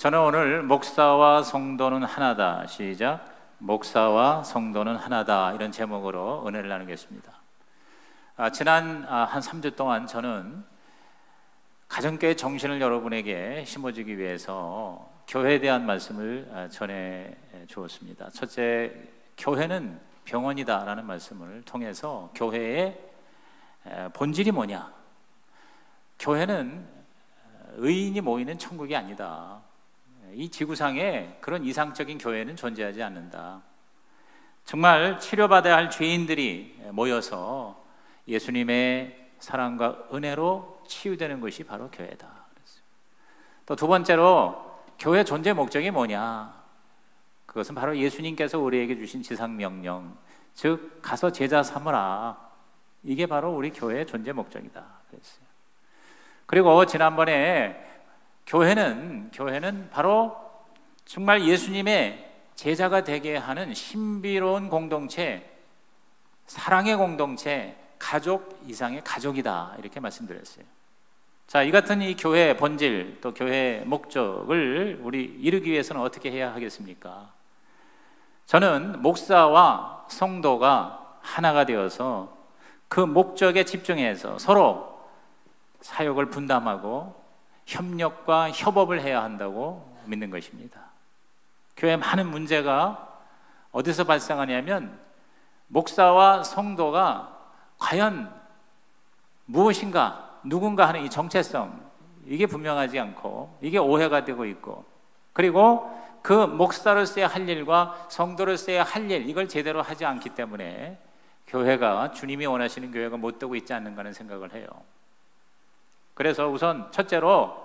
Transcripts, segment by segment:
저는 오늘 목사와 성도는 하나다, 시작. 목사와 성도는 하나다, 이런 제목으로 은혜를 나누겠습니다. 지난 한 3주 동안 저는 가정교회 정신을 여러분에게 심어주기 위해서 교회에 대한 말씀을 전해 주었습니다. 첫째, 교회는 병원이다 라는 말씀을 통해서 교회의 본질이 뭐냐, 교회는 의인이 모이는 천국이 아니다, 이 지구상에 그런 이상적인 교회는 존재하지 않는다, 정말 치료받아야 할 죄인들이 모여서 예수님의 사랑과 은혜로 치유되는 것이 바로 교회다. 또 두 번째로, 교회 존재 목적이 뭐냐, 그것은 바로 예수님께서 우리에게 주신 지상명령, 즉 가서 제자 삼으라, 이게 바로 우리 교회의 존재 목적이다 그랬어요. 그리고 지난번에 교회는 바로 정말 예수님의 제자가 되게 하는 신비로운 공동체, 사랑의 공동체, 가족 이상의 가족이다, 이렇게 말씀드렸어요. 자, 이 같은 이 교회의 본질, 또 교회의 목적을 우리 이루기 위해서는 어떻게 해야 하겠습니까? 저는 목사와 성도가 하나가 되어서 그 목적에 집중해서 서로 사역을 분담하고 협력과 협업을 해야 한다고 믿는 것입니다. 교회의 많은 문제가 어디서 발생하냐면, 목사와 성도가 과연 무엇인가, 누군가 하는 이 정체성, 이게 분명하지 않고 이게 오해가 되고 있고, 그리고 그 목사로서의 할 일과 성도로서의 할 일, 이걸 제대로 하지 않기 때문에 교회가 주님이 원하시는 교회가 못 되고 있지 않는가 하는 생각을 해요. 그래서 우선 첫째로,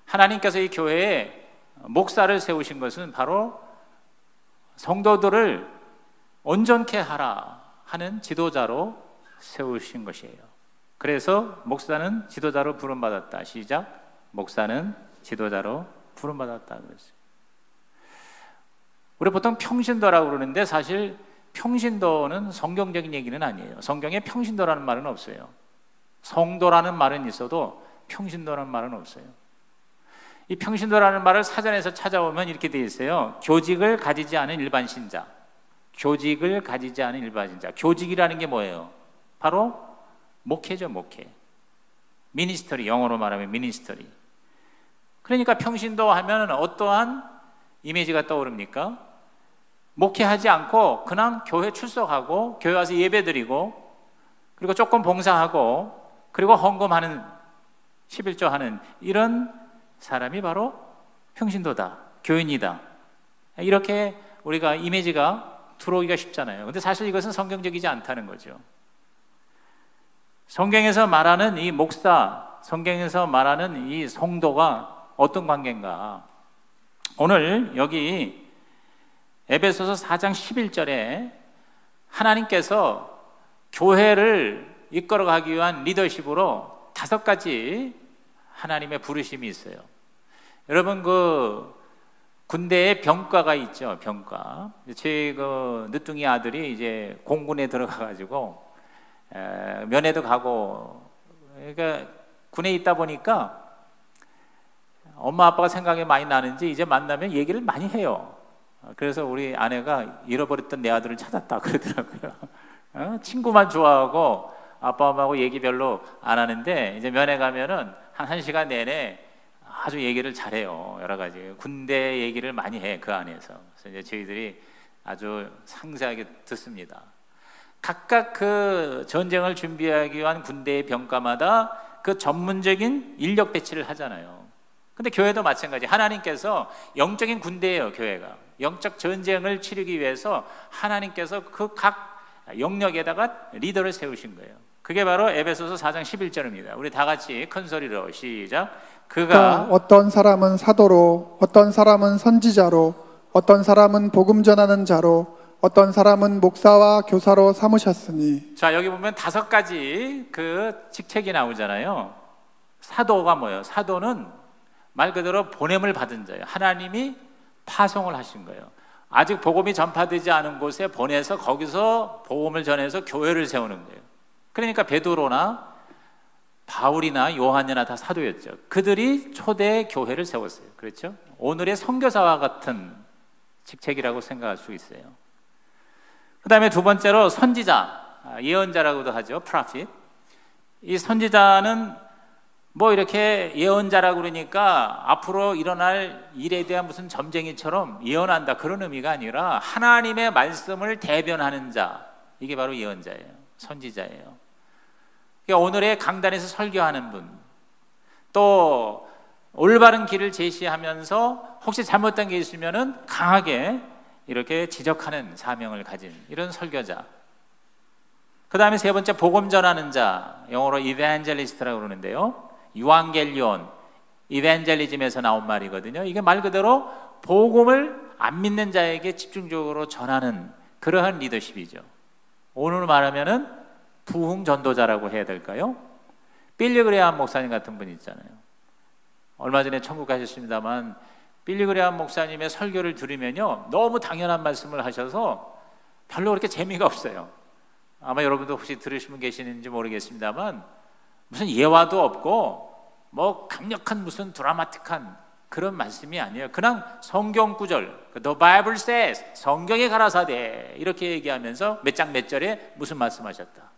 하나님께서 이 교회에 목사를 세우신 것은 바로 성도들을 온전케 하라 하는 지도자로 세우신 것이에요. 그래서 목사는 지도자로 부름받았다, 시작. 목사는 지도자로 부름받았다 그랬어요. 우리 보통 평신도라고 그러는데, 사실 평신도는 성경적인 얘기는 아니에요. 성경에 평신도라는 말은 없어요. 성도라는 말은 있어도 평신도라는 말은 없어요. 이 평신도라는 말을 사전에서 찾아오면 이렇게 되어 있어요. 교직을 가지지 않은 일반 신자. 교직을 가지지 않은 일반 신자. 교직이라는 게 뭐예요? 바로 목회죠, 목회. 미니스터리, 영어로 말하면 미니스터리. 그러니까 평신도 하면 어떠한 이미지가 떠오릅니까? 목회하지 않고 그냥 교회 출석하고 교회 와서 예배드리고, 그리고 조금 봉사하고, 그리고 헌금하는, 11조 하는 이런 사람이 바로 평신도다, 교인이다, 이렇게 우리가 이미지가 들어오기가 쉽잖아요. 근데 사실 이것은 성경적이지 않다는 거죠. 성경에서 말하는 이 목사, 성경에서 말하는 이 성도가 어떤 관계인가? 오늘 여기 에베소서 4장 11절에 하나님께서 교회를 이끌어가기 위한 리더십으로 5가지 하나님의 부르심이 있어요. 여러분, 그 군대에 병과가 있죠, 병과. 제 그 늦둥이 아들이 이제 공군에 들어가가지고 면회도 가고, 그러니까 군에 있다 보니까 엄마 아빠가 생각이 많이 나는지 이제 만나면 얘기를 많이 해요. 그래서 우리 아내가 잃어버렸던 내 아들을 찾았다 그러더라고요. 친구만 좋아하고 아빠 엄마하고 얘기 별로 안 하는데, 이제 면회 가면은 한 1시간 내내 아주 얘기를 잘해요. 여러 가지 군대 얘기를 많이 해, 그 안에서. 그래서 이제 저희들이 아주 상세하게 듣습니다. 각각 그 전쟁을 준비하기 위한 군대의 병과마다 그 전문적인 인력 배치를 하잖아요. 근데 교회도 마찬가지. 하나님께서 영적인 군대예요, 교회가. 영적 전쟁을 치르기 위해서 하나님께서 그 각 영역에다가 리더를 세우신 거예요. 그게 바로 에베소서 4장 11절입니다. 우리 다 같이 큰 소리로 시작. 그가 어떤 사람은 사도로, 어떤 사람은 선지자로, 어떤 사람은 복음 전하는 자로, 어떤 사람은 목사와 교사로 삼으셨으니. 자, 여기 보면 5가지 그 직책이 나오잖아요. 사도가 뭐예요? 사도는 말 그대로 보냄을 받은 자예요. 하나님이 파송을 하신 거예요. 아직 복음이 전파되지 않은 곳에 보내서 거기서 복음을 전해서 교회를 세우는 거예요. 그러니까 베드로나 바울이나 요한이나 다 사도였죠. 그들이 초대 교회를 세웠어요. 그렇죠? 오늘의 선교사와 같은 직책이라고 생각할 수 있어요. 그 다음에 두 번째로 선지자, 예언자라고도 하죠. prophet. 이 선지자는 뭐 이렇게 예언자라고 그러니까 앞으로 일어날 일에 대한 무슨 점쟁이처럼 예언한다 그런 의미가 아니라 하나님의 말씀을 대변하는 자, 이게 바로 예언자예요. 선지자예요. 그러니까 오늘의 강단에서 설교하는 분, 또 올바른 길을 제시하면서 혹시 잘못된 게 있으면은 강하게 이렇게 지적하는 사명을 가진 이런 설교자. 그 다음에 세 번째, 복음 전하는 자, 영어로 evangelist라고 그러는데요. 유앙겔리온, 이벤젤리즘에서 나온 말이거든요. 이게 말 그대로 복음을 안 믿는 자에게 집중적으로 전하는 그러한 리더십이죠. 오늘 말하면은 부흥 전도자라고 해야 될까요? 빌리 그레이엄 목사님 같은 분 있잖아요. 얼마 전에 천국 가셨습니다만 빌리 그레이엄 목사님의 설교를 들으면요, 너무 당연한 말씀을 하셔서 별로 그렇게 재미가 없어요. 아마 여러분도 혹시 들으신 분 계시는지 모르겠습니다만 무슨 예화도 없고 뭐 강력한 무슨 드라마틱한 그런 말씀이 아니에요. 그냥 성경 구절, The Bible says, 성경에 가라사대 이렇게 얘기하면서 몇 장 몇 절에 무슨 말씀하셨다.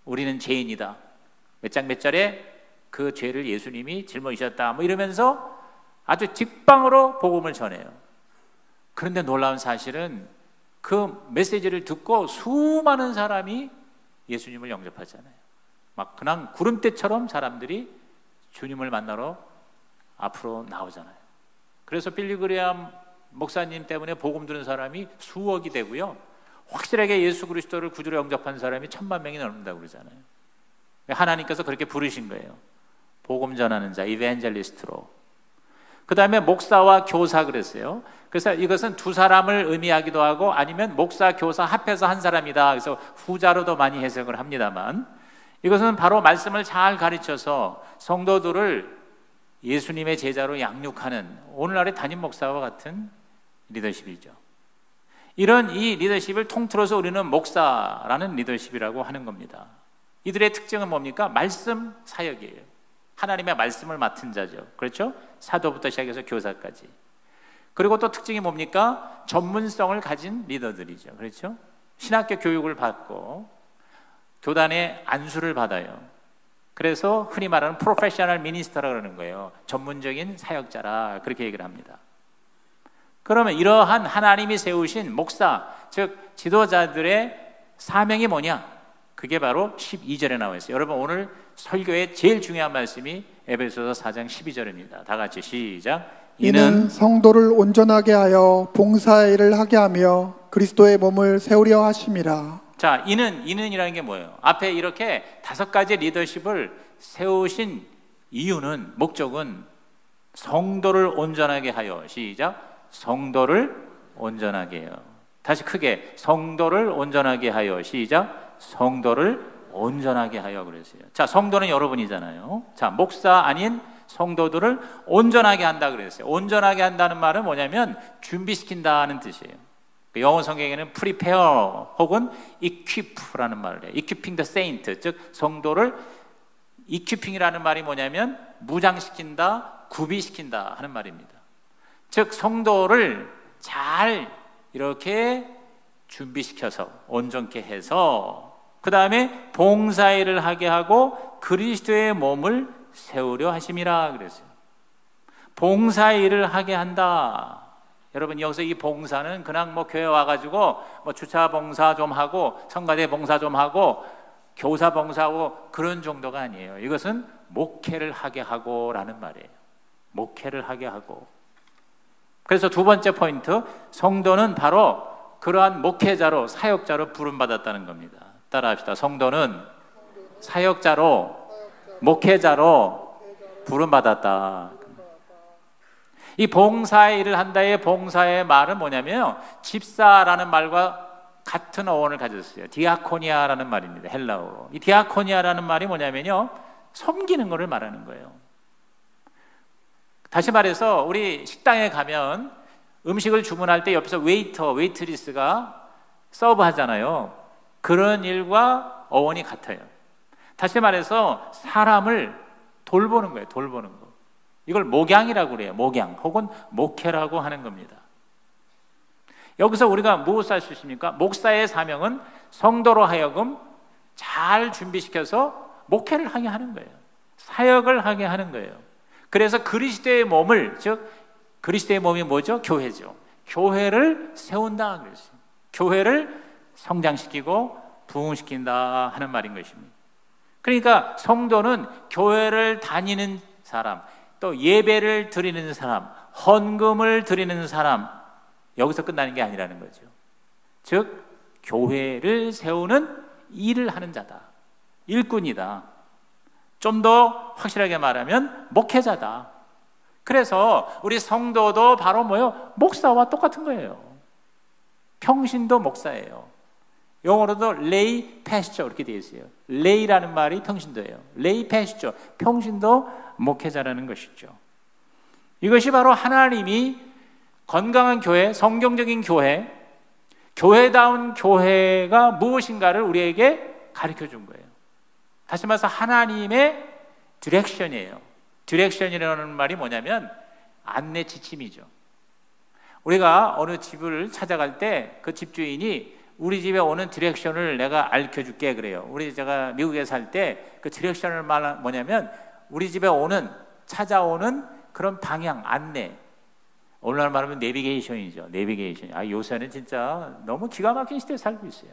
우리는 죄인이다. 몇 장 몇 절에 그 죄를 예수님이 짊어지셨다. 뭐 이러면서 아주 직방으로 복음을 전해요. 그런데 놀라운 사실은 그 메시지를 듣고 수많은 사람이 예수님을 영접하잖아요. 막 그냥 구름대처럼 사람들이 주님을 만나러 앞으로 나오잖아요. 그래서 빌리 그레이엄 목사님 때문에 복음 들은 사람이 수억이 되고요, 확실하게 예수 그리스도를 구주로 영접한 사람이 1000만 명이 넘는다고 그러잖아요. 하나님께서 그렇게 부르신 거예요. 복음 전하는 자, 이벤젤리스트로. 그 다음에 목사와 교사 그랬어요. 그래서 이것은 두 사람을 의미하기도 하고 아니면 목사, 교사 합해서 한 사람이다. 그래서 후자로도 많이 해석을 합니다만 이것은 바로 말씀을 잘 가르쳐서 성도들을 예수님의 제자로 양육하는 오늘날의 담임 목사와 같은 리더십이죠. 이런 이 리더십을 통틀어서 우리는 목사라는 리더십이라고 하는 겁니다. 이들의 특징은 뭡니까? 말씀 사역이에요. 하나님의 말씀을 맡은 자죠. 그렇죠? 사도부터 시작해서 교사까지. 그리고 또 특징이 뭡니까? 전문성을 가진 리더들이죠. 그렇죠? 신학교 교육을 받고 교단의 안수를 받아요. 그래서 흔히 말하는 프로페셔널 미니스터라고 그러는 거예요. 전문적인 사역자라 그렇게 얘기를 합니다. 그러면 이러한 하나님이 세우신 목사, 즉 지도자들의 사명이 뭐냐? 그게 바로 12절에 나와 있어요. 여러분 오늘 설교의 제일 중요한 말씀이 에베소서 4장 12절입니다. 다 같이 시작. 이는 성도를 온전하게 하여 봉사의 일을 하게 하며 그리스도의 몸을 세우려 하심이라. 자, 이는이라는 게 뭐예요? 앞에 이렇게 5가지 리더십을 세우신 이유는, 목적은 성도를 온전하게 하여, 시작, 성도를 온전하게 해요. 다시 크게, 성도를 온전하게 하여, 시작, 성도를 온전하게 하여 그랬어요. 자, 성도는 여러분이잖아요. 자, 목사 아닌 성도들을 온전하게 한다 그랬어요. 온전하게 한다는 말은 뭐냐면 준비시킨다는 뜻이에요. 영어 성경에는 prepare 혹은 equip라는 말을 해요. equipping the saint, 즉 성도를 equipping이라는 말이 뭐냐면 무장시킨다, 구비시킨다 하는 말입니다. 즉 성도를 잘 이렇게 준비시켜서 온전케 해서 그 다음에 봉사일을 하게 하고 그리스도의 몸을 세우려 하심이라 그랬어요. 봉사일을 하게 한다. 여러분 여기서 이 봉사는 그냥 뭐 교회 와가지고 뭐 주차 봉사 좀 하고 성가대 봉사 좀 하고 교사 봉사하고 그런 정도가 아니에요. 이것은 목회를 하게 하고라는 말이에요. 목회를 하게 하고. 그래서 두 번째 포인트, 성도는 바로 그러한 목회자로, 사역자로 부름받았다는 겁니다. 따라합시다. 성도는 사역자로, 목회자로 부름받았다. 이 봉사의 일을 한다의 봉사의 말은 뭐냐면 집사라는 말과 같은 어원을 가졌어요. 디아코니아라는 말입니다. 헬라어로. 이 디아코니아라는 말이 뭐냐면요, 섬기는 것을 말하는 거예요. 다시 말해서 우리 식당에 가면 음식을 주문할 때 옆에서 웨이트리스가 서브 하잖아요. 그런 일과 어원이 같아요. 다시 말해서 사람을 돌보는 거예요. 돌보는 거. 이걸 목양이라고 그래요. 목양 혹은 목회라고 하는 겁니다. 여기서 우리가 무엇을 할 수 있습니까? 목사의 사명은 성도로 하여금 잘 준비시켜서 목회를 하게 하는 거예요. 사역을 하게 하는 거예요. 그래서 그리스도의 몸을, 즉 그리스도의 몸이 뭐죠? 교회죠. 교회를 세운다 그랬어요. 교회를 성장시키고 부흥시킨다 하는 말인 것입니다. 그러니까 성도는 교회를 다니는 사람, 또 예배를 드리는 사람, 헌금을 드리는 사람, 여기서 끝나는 게 아니라는 거죠. 즉 교회를 세우는 일을 하는 자다. 일꾼이다. 좀 더 확실하게 말하면 목회자다. 그래서 우리 성도도 바로 뭐예요? 목사와 똑같은 거예요. 평신도 목사예요. 영어로도 lay pastor 이렇게 되어 있어요. lay라는 말이 평신도예요. lay pastor, 평신도 목회자라는 것이죠. 이것이 바로 하나님이 건강한 교회, 성경적인 교회, 교회다운 교회가 무엇인가를 우리에게 가르쳐 준 거예요. 다시 말해서 하나님의 디렉션이에요. 디렉션이라는 말이 뭐냐면 안내 지침이죠. 우리가 어느 집을 찾아갈 때 그 집주인이 우리 집에 오는 디렉션을 내가 알려줄게 그래요. 제가 미국에 살 때 그 디렉션을 뭐냐면 우리 집에 찾아오는 그런 방향, 안내. 오늘날 말하면 내비게이션이죠. 내비게이션. 요새는 진짜 너무 기가 막힌 시대에 살고 있어요.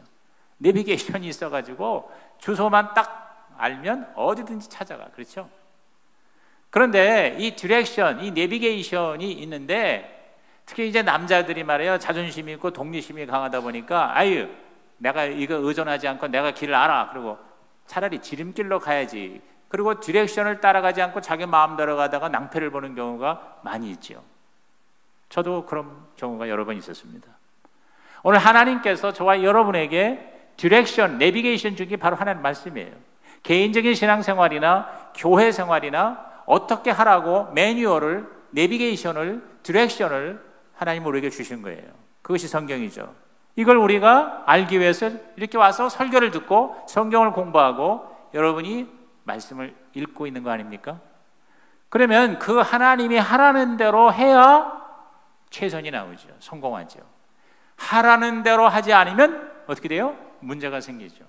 내비게이션이 있어가지고 주소만 딱 알면 어디든지 찾아가. 그렇죠? 그런데 이 디렉션, 이 내비게이션이 있는데 특히 이제 남자들이 말이에요. 자존심이 있고 독립심이 강하다 보니까 내가 이거 의존하지 않고 내가 길을 알아. 그리고 차라리 지름길로 가야지. 그리고 디렉션을 따라가지 않고 자기 마음대로 가다가 낭패를 보는 경우가 많이 있죠. 저도 그런 경우가 여러 번 있었습니다. 오늘 하나님께서 저와 여러분에게 디렉션, 내비게이션 준 게 바로 하나님 말씀이에요. 개인적인 신앙생활이나 교회 생활이나 어떻게 하라고 매뉴얼을, 내비게이션을, 디렉션을 하나님 우리에게 주신 거예요. 그것이 성경이죠. 이걸 우리가 알기 위해서 이렇게 와서 설교를 듣고 성경을 공부하고 여러분이 말씀을 읽고 있는 거 아닙니까? 그러면 그 하나님이 하라는 대로 해야 최선이 나오죠. 성공하죠. 하라는 대로 하지 않으면 어떻게 돼요? 문제가 생기죠.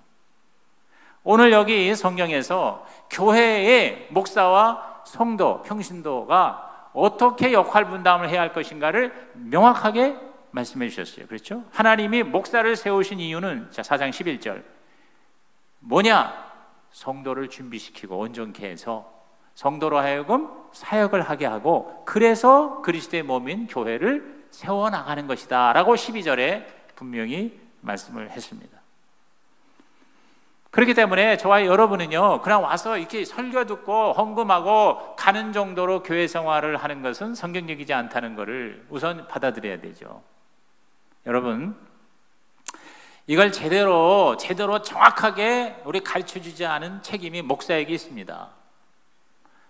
오늘 여기 성경에서 교회의 목사와 성도, 평신도가 어떻게 역할 분담을 해야 할 것인가를 명확하게 말씀해 주셨어요. 그렇죠? 하나님이 목사를 세우신 이유는 4장 11절 뭐냐? 성도를 준비시키고 온전케 해서 성도로 하여금 사역을 하게 하고 그래서 그리스도의 몸인 교회를 세워나가는 것이다 라고 12절에 분명히 말씀을 했습니다. 그렇기 때문에 저와 여러분은요 그냥 와서 이렇게 설교 듣고 헌금하고 가는 정도로 교회 생활을 하는 것은 성경적이지 않다는 것을 우선 받아들여야 되죠. 여러분 이걸 제대로 정확하게 우리 가르쳐주지 않은 책임이 목사에게 있습니다.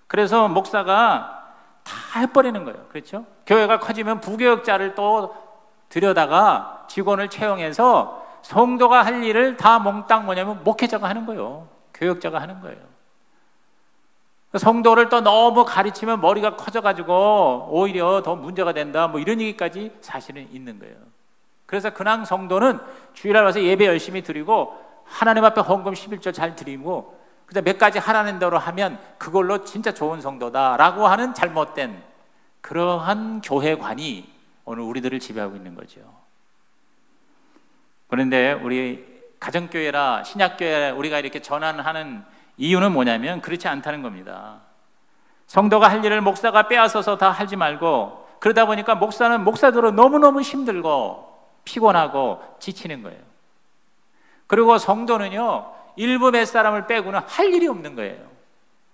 그래서 목사가 다 해버리는 거예요. 그렇죠? 교회가 커지면 부교역자를 또 들여다가 직원을 채용해서 성도가 할 일을 다 몽땅 뭐냐면 목회자가 하는 거예요. 교역자가 하는 거예요. 성도를 또 너무 가르치면 머리가 커져가지고 오히려 더 문제가 된다 뭐 이런 얘기까지 사실은 있는 거예요. 그래서 근황 성도는 주일날 와서 예배 열심히 드리고 하나님 앞에 헌금 11조 잘 드리고 그다음 몇 가지 하라는 대로 하면 그걸로 진짜 좋은 성도다라고 하는 잘못된 그러한 교회관이 오늘 우리들을 지배하고 있는 거죠. 그런데 우리 가정교회라 신약교회 우리가 이렇게 전환하는 이유는 뭐냐면 그렇지 않다는 겁니다. 성도가 할 일을 목사가 빼앗아서 다 하지 말고 그러다 보니까 목사는 목사대로 너무너무 힘들고 피곤하고 지치는 거예요. 그리고 성도는요 일부 몇 사람을 빼고는 할 일이 없는 거예요.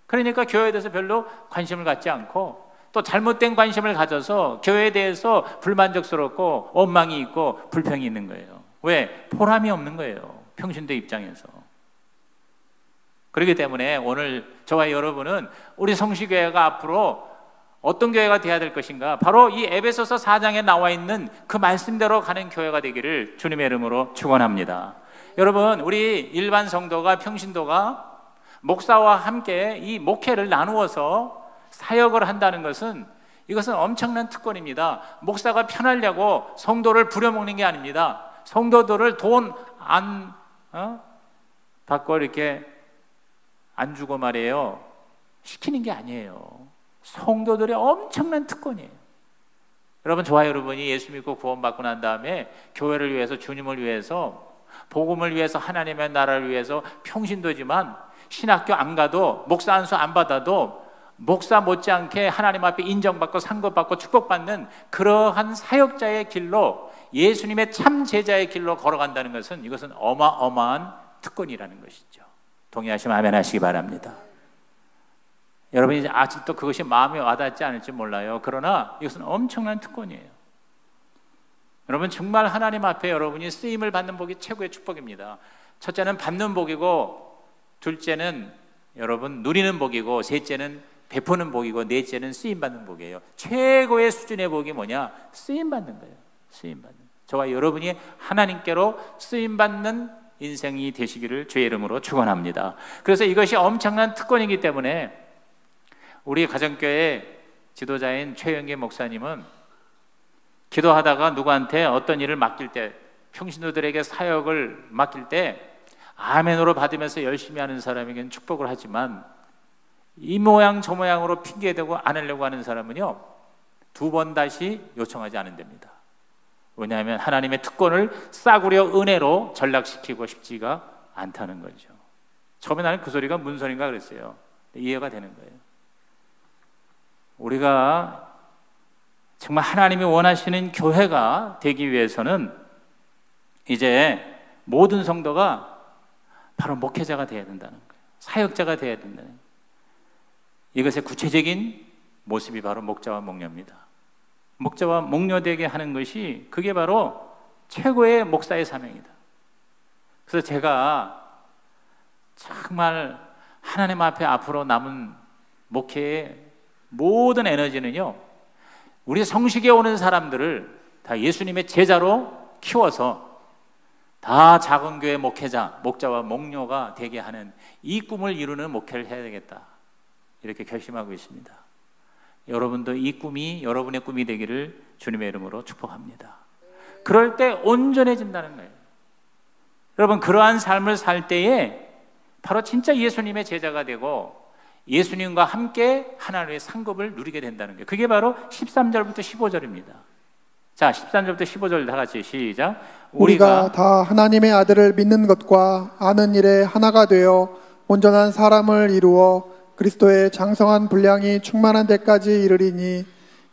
그러니까 교회에 대해서 별로 관심을 갖지 않고 또 잘못된 관심을 가져서 교회에 대해서 불만족스럽고 원망이 있고 불평이 있는 거예요. 왜? 보람이 없는 거예요. 평신도 입장에서. 그렇기 때문에 오늘 저와 여러분은 우리 성시교회가 앞으로 어떤 교회가 되어야 될 것인가? 바로 이 에베소서 4장에 나와 있는 그 말씀대로 가는 교회가 되기를 주님의 이름으로 축원합니다. 여러분, 우리 일반 성도가 평신도가 목사와 함께 이 목회를 나누어서 사역을 한다는 것은 이것은 엄청난 특권입니다. 목사가 편하려고 성도를 부려먹는 게 아닙니다. 성도들을 돈 안 받고 이렇게 안 주고 말이에요, 시키는 게 아니에요. 성도들의 엄청난 특권이에요. 여러분, 저와 여러분이 예수 믿고 구원받고 난 다음에 교회를 위해서, 주님을 위해서, 복음을 위해서, 하나님의 나라를 위해서 평신도지만 신학교 안 가도, 목사 안수 안 받아도 목사 못지않게 하나님 앞에 인정받고 상급받고 축복받는 그러한 사역자의 길로, 예수님의 참 제자의 길로 걸어간다는 것은, 이것은 어마어마한 특권이라는 것이죠. 동의하시면 아멘 하시기 바랍니다. 여러분이 아직도 그것이 마음에 와닿지 않을지 몰라요. 그러나 이것은 엄청난 특권이에요. 여러분, 정말 하나님 앞에 여러분이 쓰임을 받는 복이 최고의 축복입니다. 첫째는 받는 복이고, 둘째는 여러분 누리는 복이고, 셋째는 베푸는 복이고, 넷째는 쓰임받는 복이에요. 최고의 수준의 복이 뭐냐? 쓰임받는 거예요. 쓰임받는. 저와 여러분이 하나님께로 쓰임받는 인생이 되시기를 주의 이름으로 축원합니다. 그래서 이것이 엄청난 특권이기 때문에 우리 가정교회 지도자인 최영계 목사님은 기도하다가 누구한테 어떤 일을 맡길 때, 평신도들에게 사역을 맡길 때 아멘으로 받으면서 열심히 하는 사람에게는 축복을 하지만, 이 모양 저 모양으로 핑계대고 안 하려고 하는 사람은요, 2번 다시 요청하지 않는답니다. 왜냐하면 하나님의 특권을 싸구려 은혜로 전락시키고 싶지가 않다는 거죠. 처음에 나는 그 소리가 무슨 소린가 그랬어요. 이해가 되는 거예요. 우리가 정말 하나님이 원하시는 교회가 되기 위해서는 이제 모든 성도가 바로 목회자가 되어야 된다는 거예요. 사역자가 되어야 된다는 거예요. 이것의 구체적인 모습이 바로 목자와 목녀입니다. 목자와 목녀되게 하는 것이, 그게 바로 최고의 목사의 사명이다. 그래서 제가 정말 하나님 앞에 앞으로 남은 목회의 모든 에너지는요, 우리 성식에 오는 사람들을 다 예수님의 제자로 키워서 다 작은 교회 목회자, 목자와 목녀가 되게 하는 이 꿈을 이루는 목회를 해야 되겠다, 이렇게 결심하고 있습니다. 여러분도 이 꿈이 여러분의 꿈이 되기를 주님의 이름으로 축복합니다. 그럴 때 온전해진다는 거예요. 여러분, 그러한 삶을 살 때에 바로 진짜 예수님의 제자가 되고 예수님과 함께 하나님의 상급을 누리게 된다는 거예요. 그게 바로 13절부터 15절입니다. 자, 13절부터 15절 다 같이 시작. 우리가 다 하나님의 아들을 믿는 것과 아는 일에 하나가 되어 온전한 사람을 이루어 그리스도의 장성한 분량이 충만한 데까지 이르리니,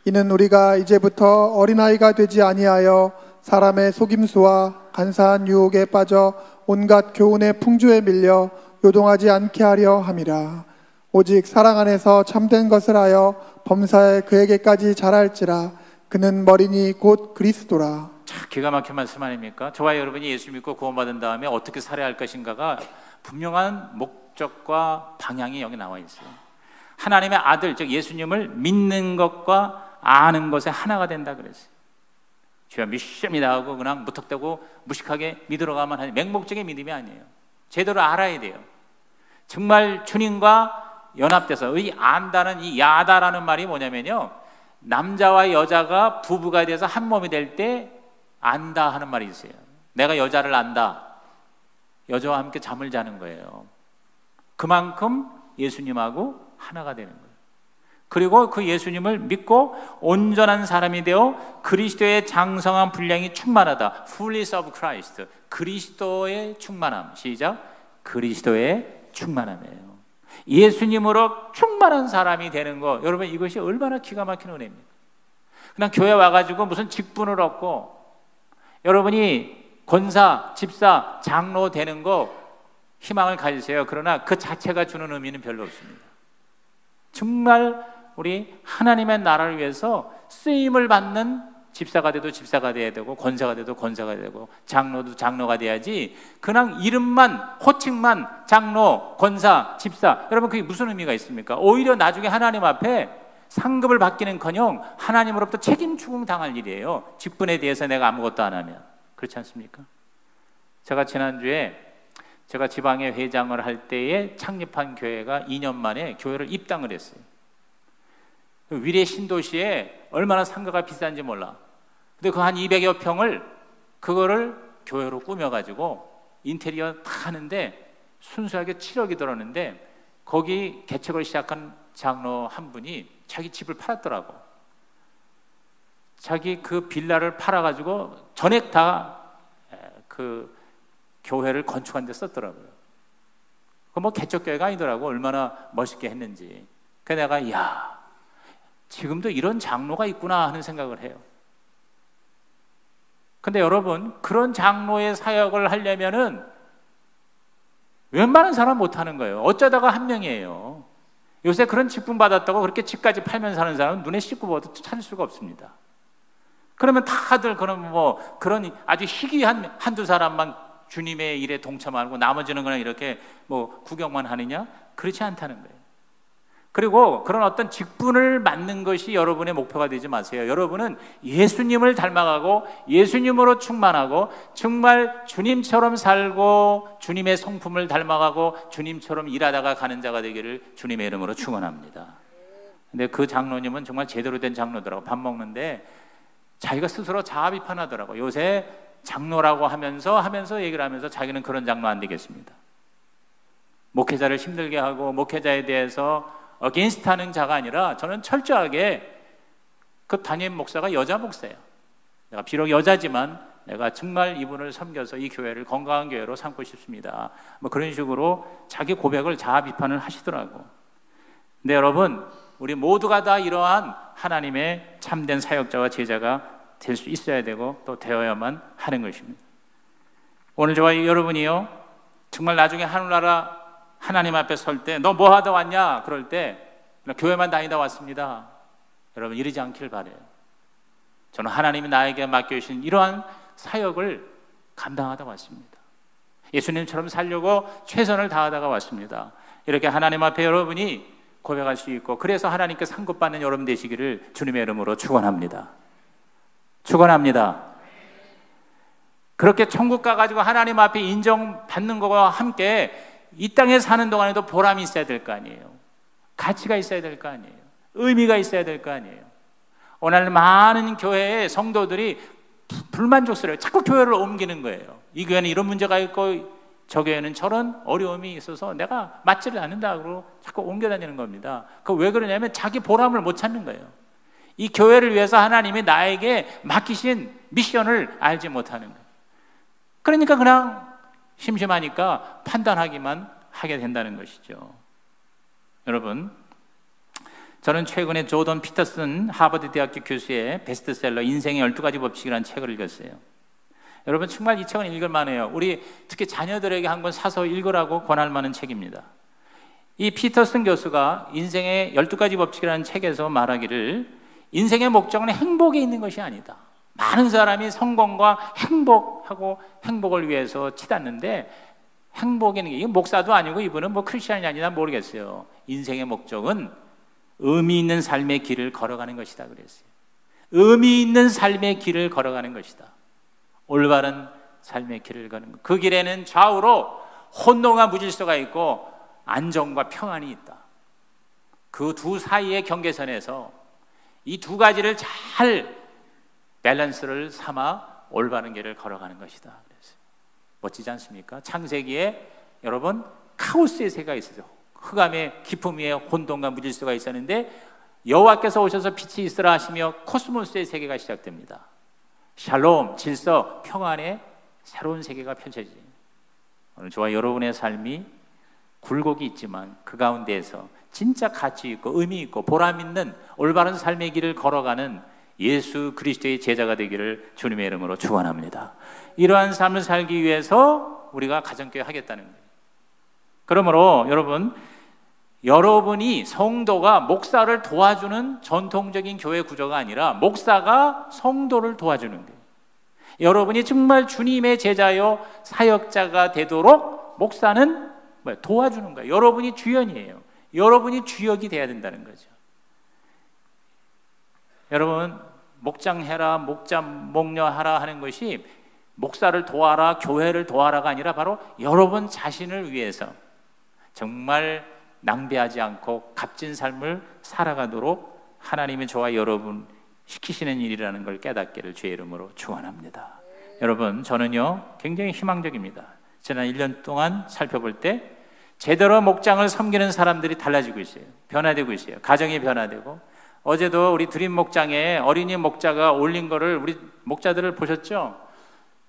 이는 우리가 이제부터 어린아이가 되지 아니하여 사람의 속임수와 간사한 유혹에 빠져 온갖 교훈의 풍조에 밀려 요동하지 않게 하려 함이라. 오직 사랑 안에서 참된 것을 하여 범사에 그에게까지 자랄지라. 그는 머리니 곧 그리스도라. 참 기가 막힌 말씀 아닙니까? 저와 여러분이 예수 믿고 구원받은 다음에 어떻게 살아야 할 것인가가 분명한 목적과 방향이 여기 나와 있어요. 하나님의 아들, 즉 예수님을 믿는 것과 아는 것에 하나가 된다 그랬어요. 주여 믿습니다 하고 그냥 무턱대고 무식하게 믿으러 가면 하는 맹목적인 믿음이 아니에요. 제대로 알아야 돼요. 정말 주님과 연합돼서, 이 안다는, 이 야다라는 말이 뭐냐면요, 남자와 여자가 부부가 돼서 한 몸이 될 때 안다 하는 말이 있어요. 내가 여자를 안다, 여자와 함께 잠을 자는 거예요. 그만큼 예수님하고 하나가 되는 거예요. 그리고 그 예수님을 믿고 온전한 사람이 되어 그리스도의 장성한 분량이 충만하다. Fullness of Christ. 그리스도의 충만함. 시작. 그리스도의 충만함이에요. 예수님으로 충만한 사람이 되는 거, 여러분 이것이 얼마나 기가 막힌 은혜입니까? 그냥 교회 와가지고 무슨 직분을 얻고 여러분이 권사, 집사, 장로 되는 거 희망을 가지세요. 그러나 그 자체가 주는 의미는 별로 없습니다. 정말 우리 하나님의 나라를 위해서 쓰임을 받는 집사가 돼도 집사가 돼야 되고, 권사가 돼도 권사가 되고, 장로도 장로가 돼야지 그냥 이름만, 호칭만 장로, 권사, 집사, 여러분 그게 무슨 의미가 있습니까? 오히려 나중에 하나님 앞에 상급을 받기는커녕 하나님으로부터 책임 추궁당할 일이에요. 직분에 대해서 내가 아무것도 안 하면. 그렇지 않습니까? 제가 지난주에 제가 지방의 회장을 할 때에 창립한 교회가 2년 만에 교회를 입당을 했어요. 위례 신도시에 얼마나 상가가 비싼지 몰라. 근데 그 한 200여 평을 그거를 교회로 꾸며가지고 인테리어 다 하는데 순수하게 7억이 들었는데, 거기 개척을 시작한 장로 한 분이 자기 집을 팔았더라고. 자기 그 빌라를 팔아가지고 전액 다 그 교회를 건축한 데 썼더라고요. 그 뭐 개척교회가 아니더라고. 얼마나 멋있게 했는지. 그래서 내가 이야, 지금도 이런 장로가 있구나 하는 생각을 해요. 근데 여러분, 그런 장로의 사역을 하려면은 웬만한 사람 못 하는 거예요. 어쩌다가 한 명이에요. 요새 그런 직분 받았다고 그렇게 집까지 팔면 사는 사람은 눈에 씻고 봐도 찾을 수가 없습니다. 그러면 다들 그런 아주 희귀한 한두 사람만 주님의 일에 동참하고 나머지는 그냥 이렇게 구경만 하느냐? 그렇지 않다는 거예요. 그리고 그런 어떤 직분을 맡는 것이 여러분의 목표가 되지 마세요. 여러분은 예수님을 닮아가고 예수님으로 충만하고 정말 주님처럼 살고 주님의 성품을 닮아가고 주님처럼 일하다가 가는 자가 되기를 주님의 이름으로 축원합니다. 근데 그 장로님은 정말 제대로 된 장로더라고. 밥 먹는데 자기가 스스로 자아 비판하더라고. 요새 장로라고 하면서 얘기를 하면서 자기는 그런 장로 안 되겠습니다. 목회자를 힘들게 하고 목회자에 대해서 어게인스트 하는 자가 아니라, 저는 철저하게 그 담임 목사가 여자 목사예요. 내가 비록 여자지만 내가 정말 이분을 섬겨서 이 교회를 건강한 교회로 삼고 싶습니다. 그런 식으로 자기 고백을 자아 비판을 하시더라고. 근데 여러분, 우리 모두가 다 이러한 하나님의 참된 사역자와 제자가 될 수 있어야 되고 또 되어야만 하는 것입니다. 오늘 저와 여러분이요, 정말 나중에 하늘나라 하나님 앞에 설 때 너 뭐 하다 왔냐? 그럴 때 교회만 다니다 왔습니다. 여러분, 이러지 않길 바라요. 저는 하나님이 나에게 맡겨주신 이러한 사역을 감당하다 왔습니다. 예수님처럼 살려고 최선을 다하다가 왔습니다. 이렇게 하나님 앞에 여러분이 고백할 수 있고, 그래서 하나님께 상급받는 여러분 되시기를 주님의 이름으로 축원합니다. 축원합니다. 그렇게 천국 가가지고 하나님 앞에 인정받는 것과 함께 이 땅에 사는 동안에도 보람이 있어야 될 거 아니에요. 가치가 있어야 될 거 아니에요. 의미가 있어야 될 거 아니에요. 오늘 많은 교회의 성도들이 불만족스러워요. 자꾸 교회를 옮기는 거예요. 이 교회는 이런 문제가 있고 저 교회는 저런 어려움이 있어서 내가 맞지를 않는다고 자꾸 옮겨 다니는 겁니다. 그 왜 그러냐면 자기 보람을 못 찾는 거예요. 이 교회를 위해서 하나님이 나에게 맡기신 미션을 알지 못하는 거예요. 그러니까 그냥 심심하니까 판단하기만 하게 된다는 것이죠. 여러분, 저는 최근에 조던 피터슨 하버드 대학교 교수의 베스트셀러 인생의 12가지 법칙이라는 책을 읽었어요. 여러분, 정말 이 책은 읽을 만해요. 우리 특히 자녀들에게 한 권 사서 읽으라고 권할 만한 책입니다. 이 피터슨 교수가 인생의 12가지 법칙이라는 책에서 말하기를, 인생의 목적은 행복에 있는 것이 아니다. 많은 사람이 성공과 행복을 위해서 치닫는데, 행복에 있는 게, 이건 목사도 아니고 이분은 크리스찬이 아니나 모르겠어요. 인생의 목적은 의미 있는 삶의 길을 걸어가는 것이다 그랬어요. 의미 있는 삶의 길을 걸어가는 것이다. 올바른 삶의 길을 가는 것. 그 길에는 좌우로 혼돈과 무질서가 있고 안정과 평안이 있다. 그 두 사이의 경계선에서 이 두 가지를 잘 밸런스를 삼아 올바른 길을 걸어가는 것이다 그랬어요. 멋지지 않습니까? 창세기에 여러분 카오스의 세계가 있어요. 흑암의 기품 위에 혼돈과 무질서가 있었는데 여호와께서 오셔서 빛이 있으라 하시며 코스모스의 세계가 시작됩니다. 샬롬, 질서, 평안의 새로운 세계가 펼쳐지죠. 오늘 저와 여러분의 삶이 굴곡이 있지만 그 가운데에서 진짜 가치 있고 의미 있고 보람 있는 올바른 삶의 길을 걸어가는 예수 그리스도의 제자가 되기를 주님의 이름으로 축원합니다. 이러한 삶을 살기 위해서 우리가 가정교회 하겠다는 거예요. 그러므로 여러분이 성도가 목사를 도와주는 전통적인 교회 구조가 아니라 목사가 성도를 도와주는 거예요. 여러분이 정말 주님의 제자요 사역자가 되도록 목사는 도와주는 거예요. 여러분이 주연이에요. 여러분이 주역이 돼야 된다는 거죠. 여러분, 목장해라, 목자목녀하라 하는 것이 목사를 도와라, 교회를 도와라가 아니라 바로 여러분 자신을 위해서 정말 낭비하지 않고 값진 삶을 살아가도록 하나님이 저와 여러분 시키시는 일이라는 걸 깨닫기를 주의 이름으로 축원합니다. 여러분, 저는요 굉장히 희망적입니다. 지난 1년 동안 살펴볼 때 제대로 목장을 섬기는 사람들이 달라지고 있어요. 변화되고 있어요. 가정이 변화되고, 어제도 우리 드림 목장에 어린이 목자가 올린 거를 우리 목자들을 보셨죠?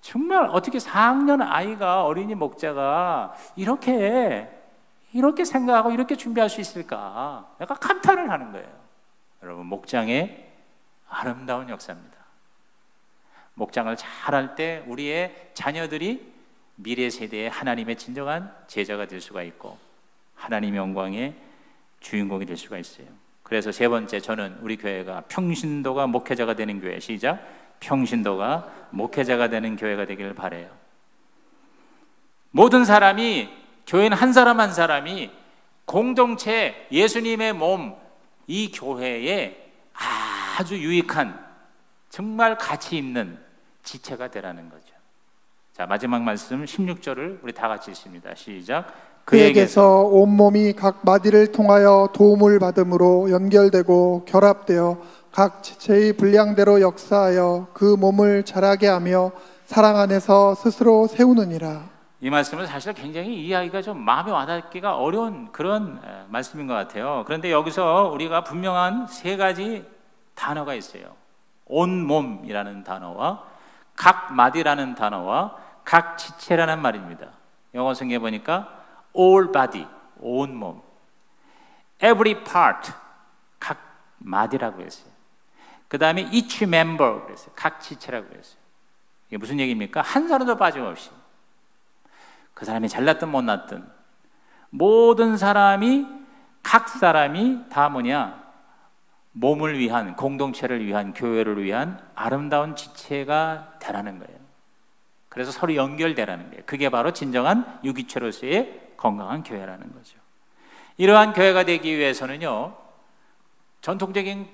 정말 어떻게 4학년 아이가, 어린이 목자가 이렇게 생각하고 이렇게 준비할 수 있을까? 약간 감탄을 하는 거예요. 여러분, 목장의 아름다운 역사입니다. 목장을 잘할 때 우리의 자녀들이 미래 세대의 하나님의 진정한 제자가 될 수가 있고 하나님의 영광의 주인공이 될 수가 있어요. 그래서 세 번째, 저는 우리 교회가 평신도가 목회자가 되는 교회, 시작, 평신도가 목회자가 되는 교회가 되기를 바라요. 모든 사람이, 교회는 한 사람 한 사람이 공동체, 예수님의 몸, 이 교회에 아주 유익한, 정말 가치 있는 지체가 되라는 거죠. 자, 마지막 말씀 16절을 우리 다 같이 읽습니다. 시작. 그에게서 온몸이 각 마디를 통하여 도움을 받음으로 연결되고 결합되어 각 지체의 분량대로 역사하여 그 몸을 자라게 하며 사랑 안에서 스스로 세우느니라. 이 말씀은 사실 굉장히 이해하기가 좀 마음에 와닿기가 어려운 그런 말씀인 것 같아요. 그런데 여기서 우리가 분명한 세 가지 단어가 있어요. 온몸이라는 단어와 각 마디라는 단어와 각 지체라는 말입니다. 영어 성경에 보니까 all body, 온몸, every part, 각 마디라고 했어요. 그 다음에 each member 그랬어요. 각 지체라고 했어요. 이게 무슨 얘기입니까? 한 사람도 빠짐없이, 그 사람이 잘났든 못났든 모든 사람이, 각 사람이 다 뭐냐? 몸을 위한, 공동체를 위한, 교회를 위한 아름다운 지체가 되라는 거예요. 그래서 서로 연결되라는 거예요. 그게 바로 진정한 유기체로서의 건강한 교회라는 거죠. 이러한 교회가 되기 위해서는요, 전통적인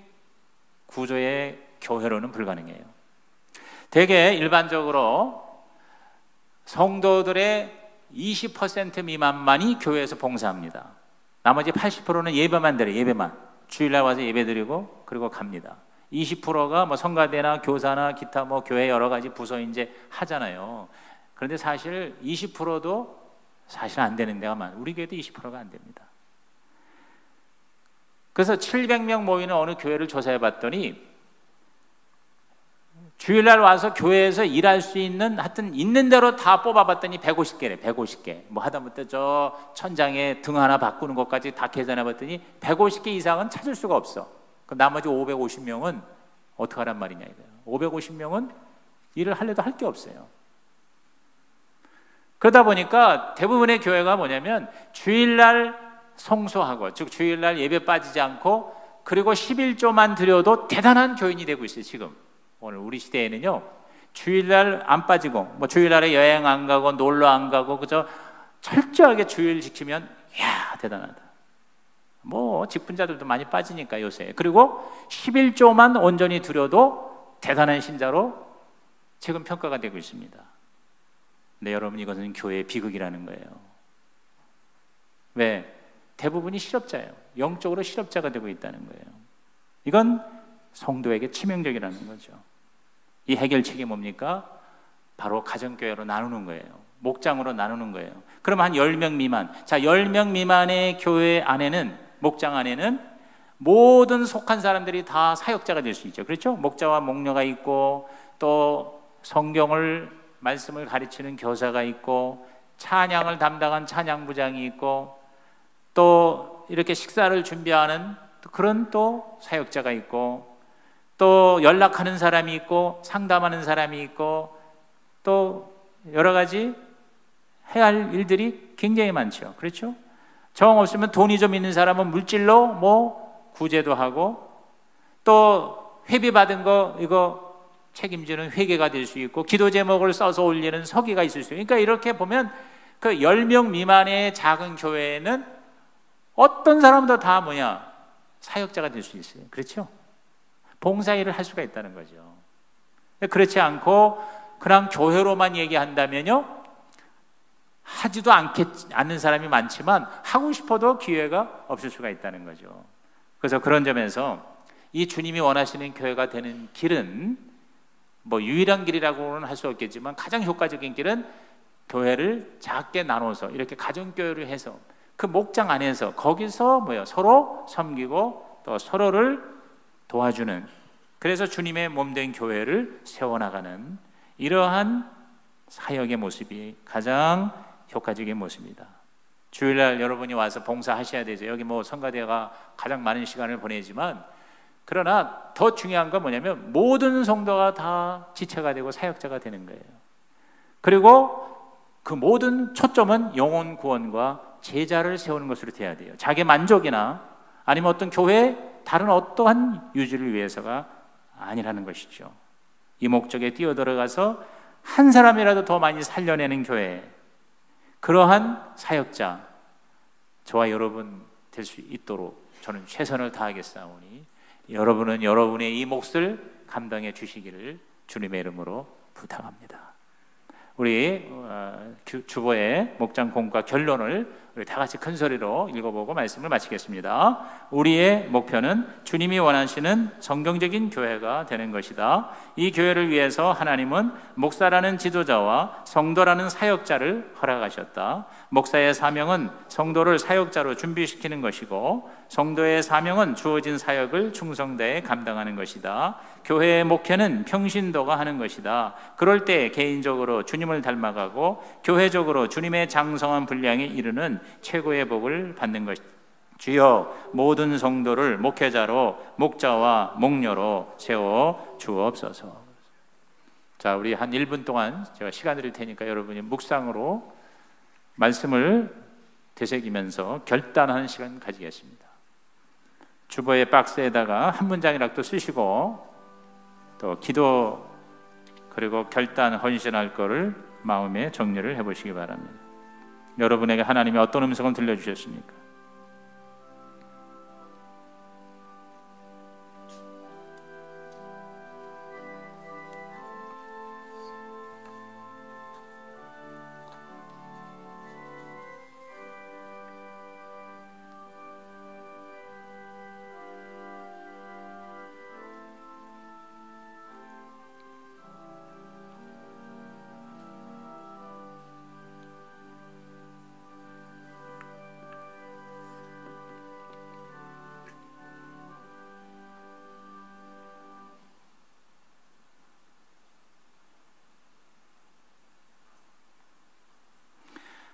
구조의 교회로는 불가능해요. 대개 일반적으로 성도들의 20% 미만만이 교회에서 봉사합니다. 나머지 80%는 예배만 드려요. 예배만. 주일날 와서 예배 드리고 그리고 갑니다. 20%가 뭐 성가대나 교사나 기타 뭐 교회 여러 가지 부서 이제 하잖아요. 그런데 사실 20%도 사실 안 되는 데가 많아요. 우리 교회도 20%가 안 됩니다. 그래서 700명 모이는 어느 교회를 조사해 봤더니 주일날 와서 교회에서 일할 수 있는, 하여튼 있는 대로 다 뽑아봤더니 150개래. 150개. 뭐 하다못해 저 천장에 등 하나 바꾸는 것까지 다 계산해 봤더니 150개 이상은 찾을 수가 없어. 그럼 나머지 550명은 어떻게 하란 말이냐 이거예요. 550명은 일을 하려도 할 게 없어요. 그러다 보니까 대부분의 교회가 뭐냐면 주일날 성소하고, 즉 주일날 예배 빠지지 않고, 그리고 11조만 드려도 대단한 교인이 되고 있어요. 지금 오늘 우리 시대에는요, 주일날 안 빠지고, 뭐 주일날에 여행 안 가고 놀러 안 가고 그저 철저하게 주일 지키면 이야 대단하다. 뭐 직분자들도 많이 빠지니까 요새. 그리고 11조만 온전히 드려도 대단한 신자로 지금 평가가 되고 있습니다. 근데 여러분, 이것은 교회의 비극이라는 거예요. 왜? 대부분이 실업자예요. 영적으로 실업자가 되고 있다는 거예요. 이건 성도에게 치명적이라는 거죠. 이 해결책이 뭡니까? 바로 가정교회로 나누는 거예요. 목장으로 나누는 거예요. 그럼 한 10명 미만. 자, 10명 미만의 교회 안에는, 목장 안에는 모든 속한 사람들이 다 사역자가 될 수 있죠. 그렇죠? 목자와 목녀가 있고, 또 성경을, 말씀을 가르치는 교사가 있고, 찬양을 담당한 찬양부장이 있고, 또 이렇게 식사를 준비하는 그런 또 사역자가 있고, 또 연락하는 사람이 있고, 상담하는 사람이 있고, 또 여러 가지 해야 할 일들이 굉장히 많죠. 그렇죠? 정 없으면 돈이 좀 있는 사람은 물질로 뭐 구제도 하고, 또 회비 받은 거 이거 책임지는 회계가 될 수 있고, 기도 제목을 써서 올리는 서기가 있을 수 있고. 그러니까 이렇게 보면 그 10명 미만의 작은 교회에는 어떤 사람도 다 뭐냐? 사역자가 될 수 있어요. 그렇죠? 봉사일을 할 수가 있다는 거죠. 그렇지 않고 그냥 교회로만 얘기한다면요, 하지도 않는 사람이 많지만 하고 싶어도 기회가 없을 수가 있다는 거죠. 그래서 그런 점에서 이 주님이 원하시는 교회가 되는 길은 뭐 유일한 길이라고는 할 수 없겠지만 가장 효과적인 길은 교회를 작게 나눠서 이렇게 가정교회를 해서 그 목장 안에서 거기서 서로 섬기고 또 서로를 도와주는, 그래서 주님의 몸된 교회를 세워나가는 이러한 사역의 모습이 가장 효과적인 모습입니다. 주일날 여러분이 와서 봉사하셔야 되죠. 여기 성가대가 가장 많은 시간을 보내지만, 그러나 더 중요한 건 뭐냐면 모든 성도가 다 지체가 되고 사역자가 되는 거예요. 그리고 그 모든 초점은 영혼 구원과 제자를 세우는 것으로 돼야 돼요. 자기 만족이나 아니면 어떤 교회 다른 어떠한 유지를 위해서가 아니라는 것이죠. 이 목적에 뛰어들어가서 한 사람이라도 더 많이 살려내는 교회, 그러한 사역자 저와 여러분 될 수 있도록 저는 최선을 다하겠사오니 여러분은 여러분의 이 몫을 감당해 주시기를 주님의 이름으로 부탁합니다. 우리 주보의 목장 공과 결론을 우리 다 같이 큰 소리로 읽어보고 말씀을 마치겠습니다. 우리의 목표는 주님이 원하시는 성경적인 교회가 되는 것이다. 이 교회를 위해서 하나님은 목사라는 지도자와 성도라는 사역자를 허락하셨다. 목사의 사명은 성도를 사역자로 준비시키는 것이고 성도의 사명은 주어진 사역을 충성되게 감당하는 것이다. 교회의 목회는 평신도가 하는 것이다. 그럴 때 개인적으로 주님을 닮아가고 교회적으로 주님의 장성한 분량에 이르는 최고의 복을 받는 것이다. 주여 모든 성도를 목회자로 목자와 목녀로 세워 주옵소서. 자, 우리 한 1분 동안 제가 시간 드릴 테니까 여러분이 묵상으로 말씀을 되새기면서 결단하는 시간 가지겠습니다. 주보의 박스에다가 한 문장이라도 쓰시고 또 기도 그리고 결단 헌신할 거를 마음에 정리를 해보시기 바랍니다. 여러분에게 하나님이 어떤 음성을 들려주셨습니까?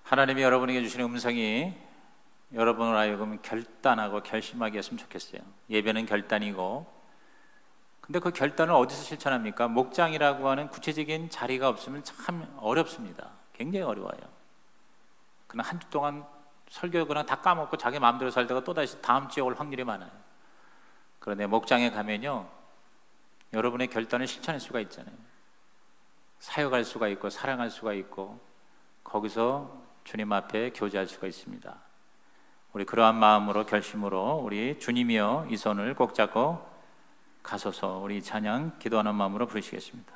하나님이 여러분에게 주시는 음성이 여러분을 하여금 결단하고 결심하게 했으면 좋겠어요. 예배는 결단이고, 근데 그 결단을 어디서 실천합니까? 목장이라고 하는 구체적인 자리가 없으면 참 어렵습니다. 굉장히 어려워요. 그냥 한 주 동안 설교 그냥 다 까먹고 자기 마음대로 살다가 또다시 다음 주에 올 확률이 많아요. 그런데 목장에 가면요, 여러분의 결단을 실천할 수가 있잖아요. 사역할 수가 있고 사랑할 수가 있고 거기서 주님 앞에 교제할 수가 있습니다. 우리 그러한 마음으로 결심으로 우리 주님이여 이 손을 꼭 잡고 가소서 우리 찬양 기도하는 마음으로 부르시겠습니다.